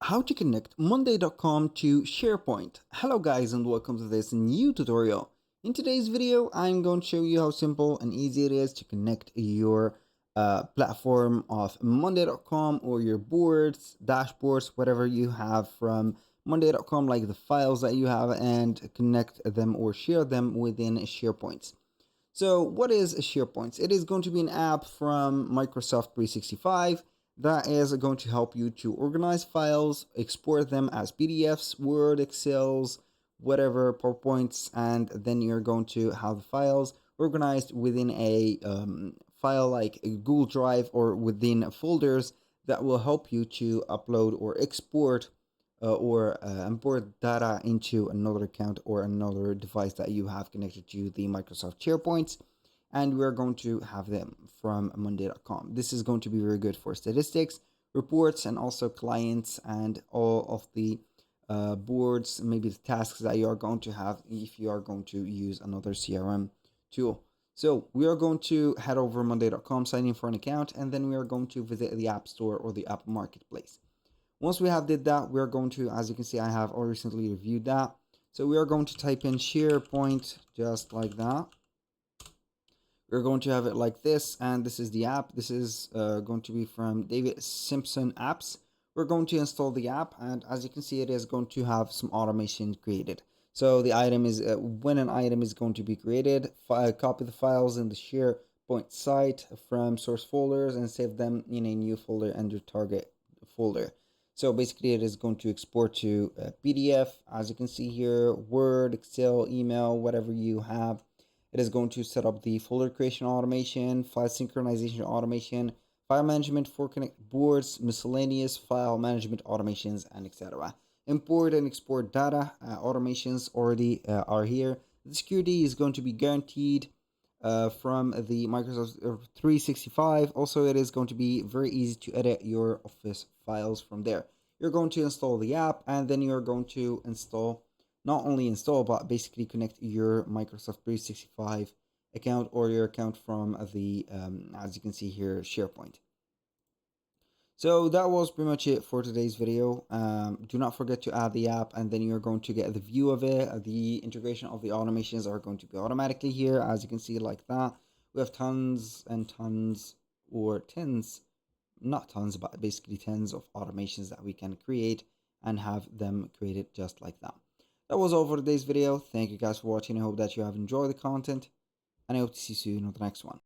How to connect Monday.com to Sharepoint. Hello guys and welcome to this new tutorial. In today's video, I'm going to show you how simple and easy it is to connect your platform of Monday.com or your boards, dashboards, whatever you have from Monday.com, like the files that you have, and connect them or share them within SharePoint. So what is a SharePoint? It is going to be an app from Microsoft 365 that is going to help you to organize files, export them as PDFs, Word, Excels, whatever, PowerPoints, and then you're going to have the files organized within a file like a Google Drive or within folders that will help you to upload or export or import data into another account or another device that you have connected to the Microsoft SharePoints, and we're going to have them from Monday.com. This is going to be very good for statistics, reports, and also clients and all of the boards, maybe the tasks that you are going to have if you are going to use another CRM tool. So we are going to head over Monday.com, sign in for an account, and then we are going to visit the App Store or the App Marketplace. Once we have did that, we're going to, as you can see, I have recently reviewed that. So we are going to type in SharePoint just like that. We're going to have it like this, and this is the app. This is going to be from David Simpson Apps. We're going to install the app, and as you can see, it is going to have some automation created. So the item is, when an item is going to be created, copy the files in the SharePoint site from source folders and save them in a new folder under target folder. So basically it is going to export to PDF, as you can see here, Word, Excel, email, whatever you have. It is going to set up the folder creation automation, file synchronization automation, file management for connect boards, miscellaneous file management automations, and etc. Import and export data automations already are here. The security is going to be guaranteed from the Microsoft 365. Also, it is going to be very easy to edit your Office files from there. You're going to install the app, and then you're going to not only install, but basically connect your Microsoft 365 account or your account from the, as you can see here, SharePoint. So that was pretty much it for today's video. Do not forget to add the app, and then you're going to get the view of it. The integration of the automations are going to be automatically here, as you can see, like that. We have tons and tons, or tens, not tons, but basically tens of automations that we can create and have them created just like that. That was all for today's video. Thank you guys for watching. I hope that you have enjoyed the content, and I hope to see you soon on the next one.